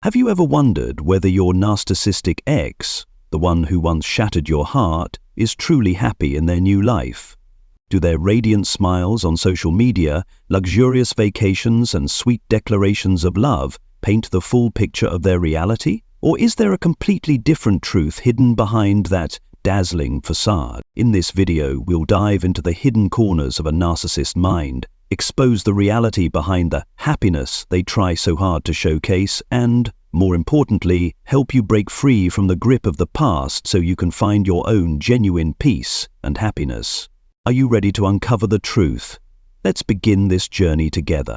Have you ever wondered whether your narcissistic ex, the one who once shattered your heart, is truly happy in their new life? Do their radiant smiles on social media, luxurious vacations, and sweet declarations of love paint the full picture of their reality? Or is there a completely different truth hidden behind that dazzling facade? In this video, we'll dive into the hidden corners of a narcissist mind, expose the reality behind the happiness they try so hard to showcase, and, more importantly, help you break free from the grip of the past so you can find your own genuine peace and happiness. Are you ready to uncover the truth? Let's begin this journey together.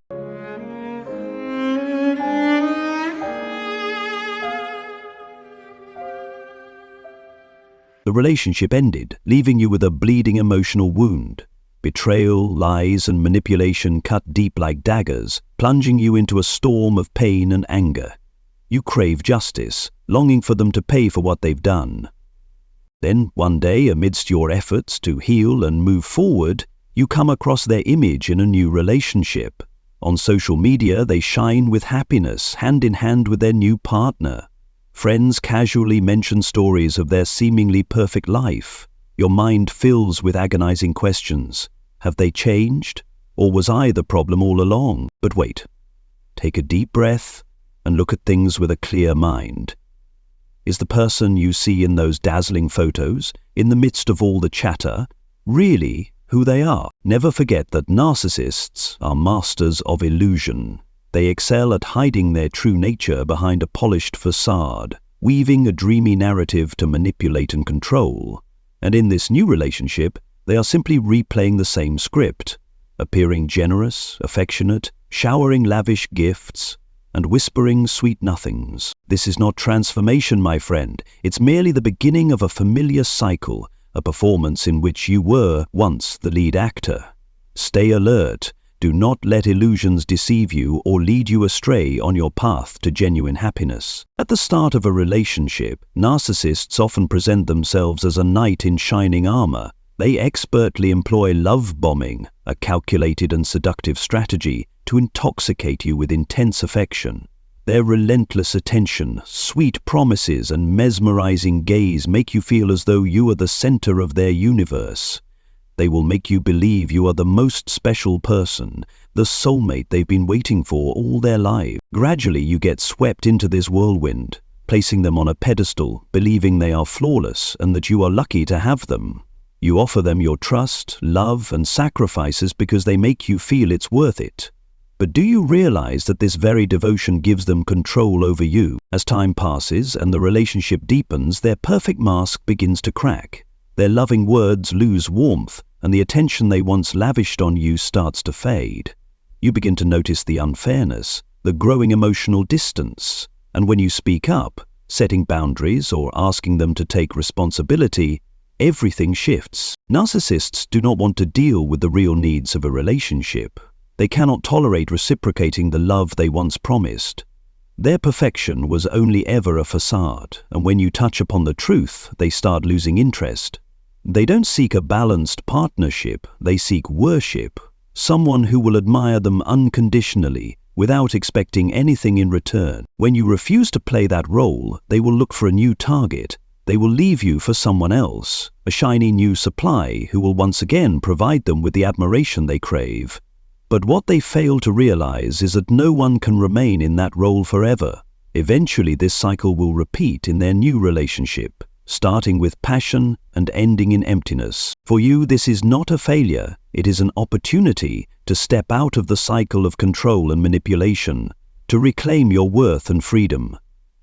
The relationship ended, leaving you with a bleeding emotional wound. Betrayal, lies, and manipulation cut deep like daggers, plunging you into a storm of pain and anger. You crave justice, longing for them to pay for what they've done. Then, one day, amidst your efforts to heal and move forward, you come across their image in a new relationship. On social media, they shine with happiness, hand in hand with their new partner. Friends casually mention stories of their seemingly perfect life. Your mind fills with agonizing questions. Have they changed? Or was I the problem all along? But wait. Take a deep breath and look at things with a clear mind. Is the person you see in those dazzling photos, in the midst of all the chatter, really who they are? Never forget that narcissists are masters of illusion. They excel at hiding their true nature behind a polished facade, weaving a dreamy narrative to manipulate and control. And in this new relationship, they are simply replaying the same script, appearing generous, affectionate, showering lavish gifts, and whispering sweet nothings. This is not transformation, my friend. It's merely the beginning of a familiar cycle, a performance in which you were once the lead actor. Stay alert. Do not let illusions deceive you or lead you astray on your path to genuine happiness. At the start of a relationship, narcissists often present themselves as a knight in shining armor. They expertly employ love bombing, a calculated and seductive strategy to intoxicate you with intense affection. Their relentless attention, sweet promises, and mesmerizing gaze make you feel as though you are the center of their universe. They will make you believe you are the most special person, the soulmate they've been waiting for all their lives. Gradually, you get swept into this whirlwind, placing them on a pedestal, believing they are flawless and that you are lucky to have them. You offer them your trust, love, and sacrifices because they make you feel it's worth it. But do you realize that this very devotion gives them control over you? As time passes and the relationship deepens, their perfect mask begins to crack. Their loving words lose warmth, and the attention they once lavished on you starts to fade. You begin to notice the unfairness, the growing emotional distance, and when you speak up, setting boundaries or asking them to take responsibility, everything shifts. Narcissists do not want to deal with the real needs of a relationship. They cannot tolerate reciprocating the love they once promised. Their perfection was only ever a facade, and when you touch upon the truth, they start losing interest. They don't seek a balanced partnership, they seek worship, someone who will admire them unconditionally, without expecting anything in return. When you refuse to play that role, they will look for a new target. They will leave you for someone else, a shiny new supply who will once again provide them with the admiration they crave. But what they fail to realize is that no one can remain in that role forever. Eventually, this cycle will repeat in their new relationship, starting with passion and ending in emptiness. For you, this is not a failure. It is an opportunity to step out of the cycle of control and manipulation, to reclaim your worth and freedom.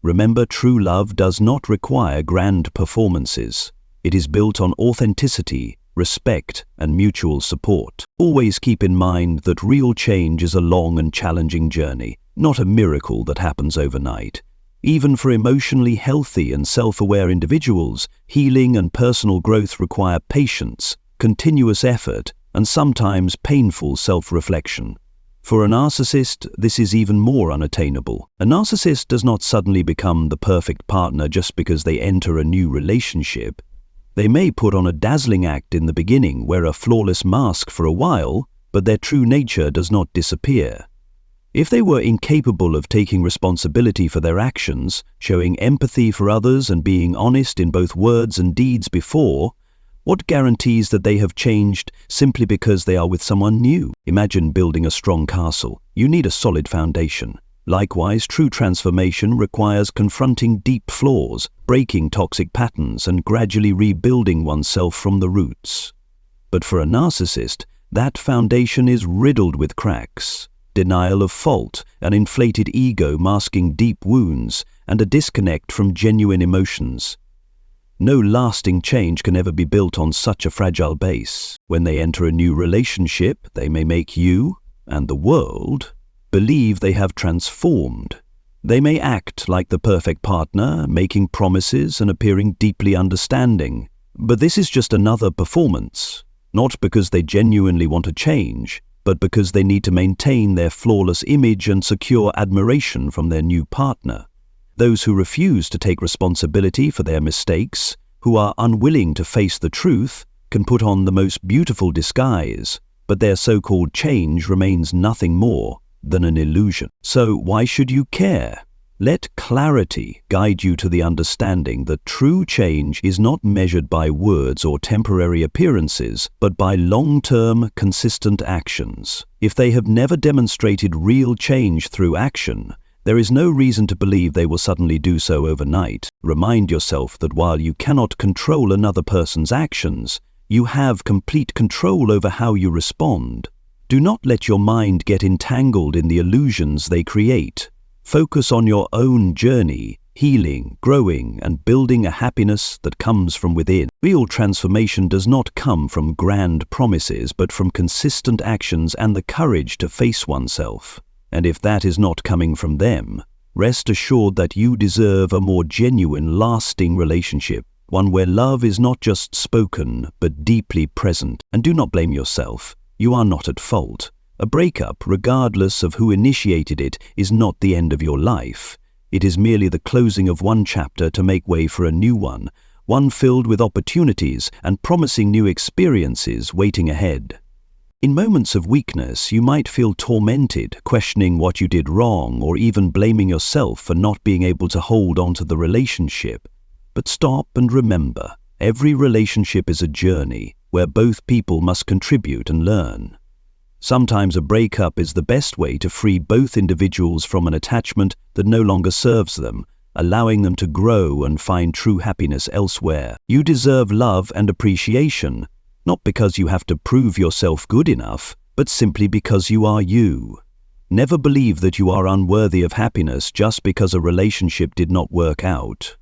Remember, true love does not require grand performances. It is built on authenticity, respect, and mutual support. Always keep in mind that real change is a long and challenging journey, not a miracle that happens overnight. Even for emotionally healthy and self-aware individuals, healing and personal growth require patience, continuous effort, and sometimes painful self-reflection. For a narcissist, this is even more unattainable. A narcissist does not suddenly become the perfect partner just because they enter a new relationship. They may put on a dazzling act in the beginning, wear a flawless mask for a while, but their true nature does not disappear. If they were incapable of taking responsibility for their actions, showing empathy for others and being honest in both words and deeds before, what guarantees that they have changed simply because they are with someone new? Imagine building a strong castle. You need a solid foundation. Likewise, true transformation requires confronting deep flaws, breaking toxic patterns, and gradually rebuilding oneself from the roots. But for a narcissist, that foundation is riddled with cracks. Denial of fault, an inflated ego masking deep wounds, and a disconnect from genuine emotions. No lasting change can ever be built on such a fragile base. When they enter a new relationship, they may make you, and the world, believe they have transformed. They may act like the perfect partner, making promises and appearing deeply understanding. But this is just another performance, not because they genuinely want to change, but because they need to maintain their flawless image and secure admiration from their new partner. Those who refuse to take responsibility for their mistakes, who are unwilling to face the truth, can put on the most beautiful disguise, but their so-called change remains nothing more than an illusion. So why should you care? Let clarity guide you to the understanding that true change is not measured by words or temporary appearances, but by long-term, consistent actions. If they have never demonstrated real change through action, there is no reason to believe they will suddenly do so overnight. Remind yourself that while you cannot control another person's actions, you have complete control over how you respond. Do not let your mind get entangled in the illusions they create. Focus on your own journey, healing, growing, and building a happiness that comes from within. Real transformation does not come from grand promises, but from consistent actions and the courage to face oneself. And if that is not coming from them, rest assured that you deserve a more genuine, lasting relationship, one where love is not just spoken, but deeply present. And do not blame yourself. You are not at fault. A breakup, regardless of who initiated it, is not the end of your life. It is merely the closing of one chapter to make way for a new one filled with opportunities and promising new experiences waiting ahead. In moments of weakness, you might feel tormented, questioning what you did wrong, or even blaming yourself for not being able to hold on to the relationship. But stop and remember, every relationship is a journey where both people must contribute and learn. Sometimes a breakup is the best way to free both individuals from an attachment that no longer serves them, allowing them to grow and find true happiness elsewhere. You deserve love and appreciation, not because you have to prove yourself good enough, but simply because you are you. Never believe that you are unworthy of happiness just because a relationship did not work out.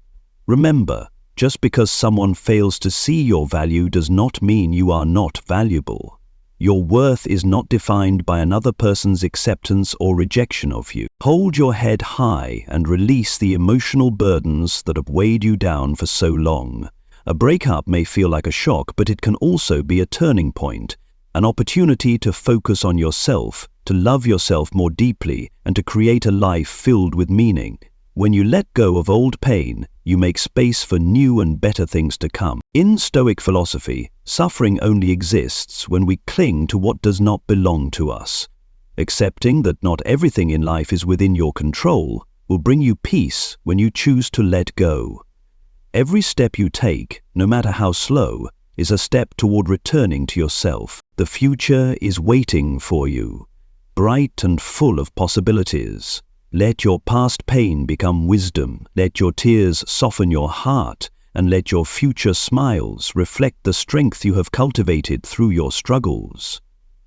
Remember, just because someone fails to see your value does not mean you are not valuable. Your worth is not defined by another person's acceptance or rejection of you. Hold your head high and release the emotional burdens that have weighed you down for so long. A breakup may feel like a shock, but it can also be a turning point, an opportunity to focus on yourself, to love yourself more deeply, and to create a life filled with meaning. When you let go of old pain, you make space for new and better things to come. In Stoic philosophy, suffering only exists when we cling to what does not belong to us. Accepting that not everything in life is within your control will bring you peace when you choose to let go. Every step you take, no matter how slow, is a step toward returning to yourself. The future is waiting for you, bright and full of possibilities. Let your past pain become wisdom, let your tears soften your heart, and let your future smiles reflect the strength you have cultivated through your struggles.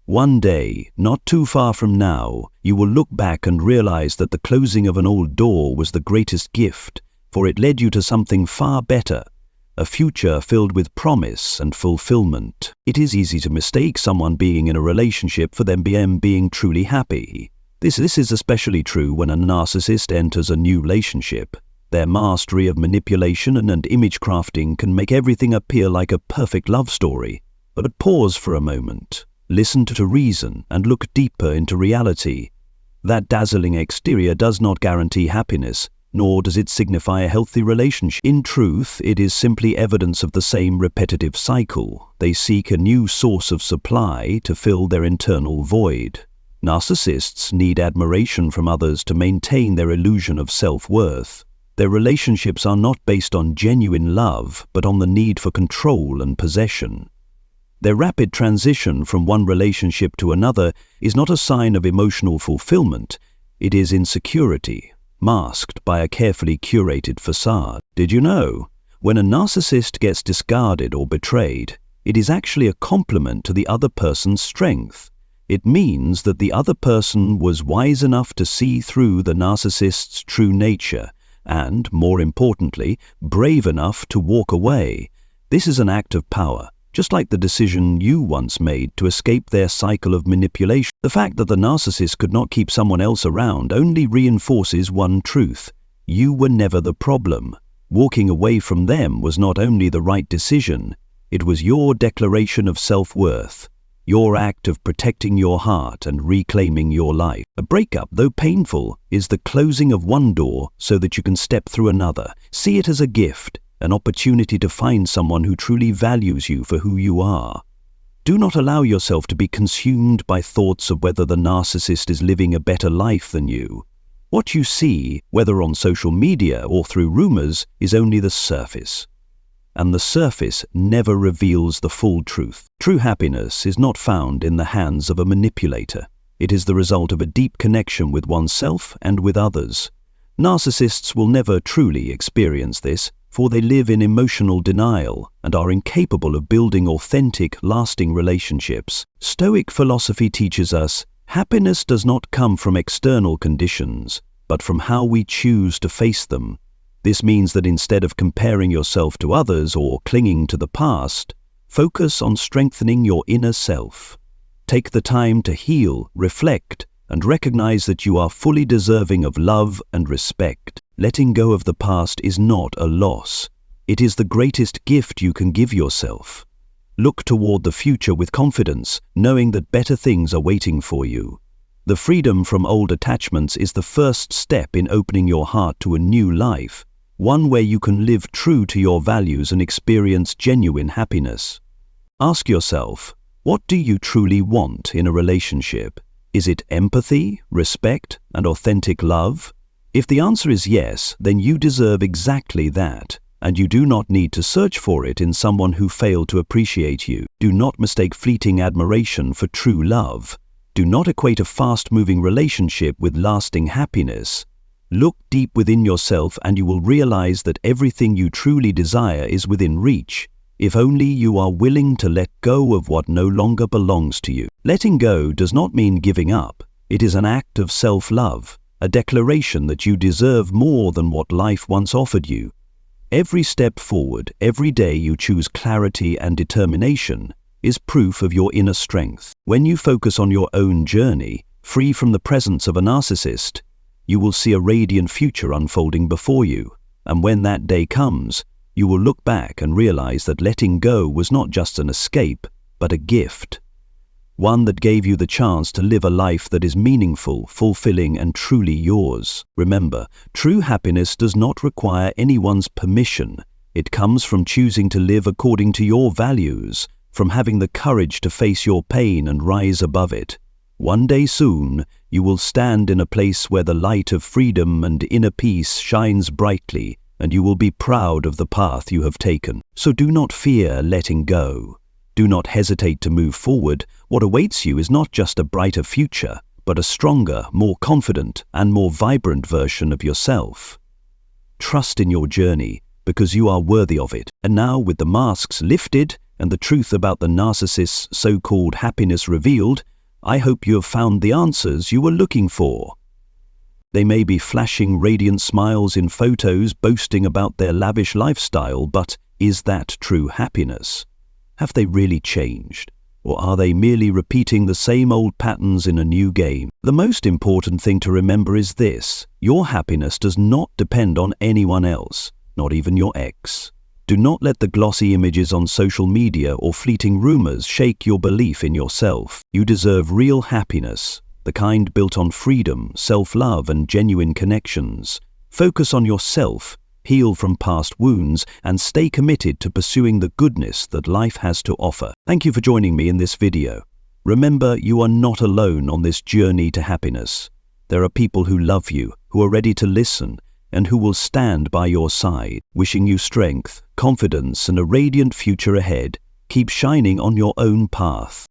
One day, not too far from now, you will look back and realize that the closing of an old door was the greatest gift, for it led you to something far better, a future filled with promise and fulfillment. It is easy to mistake someone being in a relationship for them being truly happy. This is especially true when a narcissist enters a new relationship. Their mastery of manipulation and image crafting can make everything appear like a perfect love story. But pause for a moment, listen to reason, and look deeper into reality. That dazzling exterior does not guarantee happiness, nor does it signify a healthy relationship. In truth, it is simply evidence of the same repetitive cycle. They seek a new source of supply to fill their internal void. Narcissists need admiration from others to maintain their illusion of self-worth. Their relationships are not based on genuine love, but on the need for control and possession. Their rapid transition from one relationship to another is not a sign of emotional fulfillment, it is insecurity, masked by a carefully curated facade. Did you know? When a narcissist gets discarded or betrayed, it is actually a compliment to the other person's strength. It means that the other person was wise enough to see through the narcissist's true nature and, more importantly, brave enough to walk away. This is an act of power, just like the decision you once made to escape their cycle of manipulation. The fact that the narcissist could not keep someone else around only reinforces one truth: you were never the problem. Walking away from them was not only the right decision, it was your declaration of self-worth, your act of protecting your heart and reclaiming your life. A breakup, though painful, is the closing of one door so that you can step through another. See it as a gift, an opportunity to find someone who truly values you for who you are. Do not allow yourself to be consumed by thoughts of whether the narcissist is living a better life than you. What you see, whether on social media or through rumors, is only the surface. And the surface never reveals the full truth. True happiness is not found in the hands of a manipulator. It is the result of a deep connection with oneself and with others. Narcissists will never truly experience this, for they live in emotional denial and are incapable of building authentic, lasting relationships. Stoic philosophy teaches us happiness does not come from external conditions, but from how we choose to face them. This means that instead of comparing yourself to others or clinging to the past, focus on strengthening your inner self. Take the time to heal, reflect, and recognize that you are fully deserving of love and respect. Letting go of the past is not a loss. It is the greatest gift you can give yourself. Look toward the future with confidence, knowing that better things are waiting for you. The freedom from old attachments is the first step in opening your heart to a new life, one where you can live true to your values and experience genuine happiness. Ask yourself, what do you truly want in a relationship? Is it empathy, respect, and authentic love? If the answer is yes, then you deserve exactly that, and you do not need to search for it in someone who failed to appreciate you. Do not mistake fleeting admiration for true love. Do not equate a fast-moving relationship with lasting happiness. Look deep within yourself and you will realize that everything you truly desire is within reach, if only you are willing to let go of what no longer belongs to you. Letting go does not mean giving up. It is an act of self-love, a declaration that you deserve more than what life once offered you. Every step forward, every day you choose clarity and determination, is proof of your inner strength. When you focus on your own journey, free from the presence of a narcissist, you will see a radiant future unfolding before you, and when that day comes, you will look back and realize that letting go was not just an escape, but a gift. One that gave you the chance to live a life that is meaningful, fulfilling, and truly yours. Remember, true happiness does not require anyone's permission. It comes from choosing to live according to your values, from having the courage to face your pain and rise above it. One day soon, you will stand in a place where the light of freedom and inner peace shines brightly, and you will be proud of the path you have taken. So do not fear letting go. Do not hesitate to move forward. What awaits you is not just a brighter future, but a stronger, more confident, and more vibrant version of yourself. Trust in your journey, because you are worthy of it. And now, with the masks lifted and the truth about the narcissist's so-called happiness revealed, I hope you have found the answers you were looking for. They may be flashing radiant smiles in photos boasting about their lavish lifestyle, but is that true happiness? Have they really changed? Or are they merely repeating the same old patterns in a new game? The most important thing to remember is this: your happiness does not depend on anyone else, not even your ex. Do not let the glossy images on social media or fleeting rumors shake your belief in yourself. You deserve real happiness, the kind built on freedom, self-love, and genuine connections. Focus on yourself, heal from past wounds, and stay committed to pursuing the goodness that life has to offer. Thank you for joining me in this video. Remember, you are not alone on this journey to happiness. There are people who love you, who are ready to listen, and who will stand by your side, wishing you strength, confidence, and a radiant future ahead. Keep shining on your own path.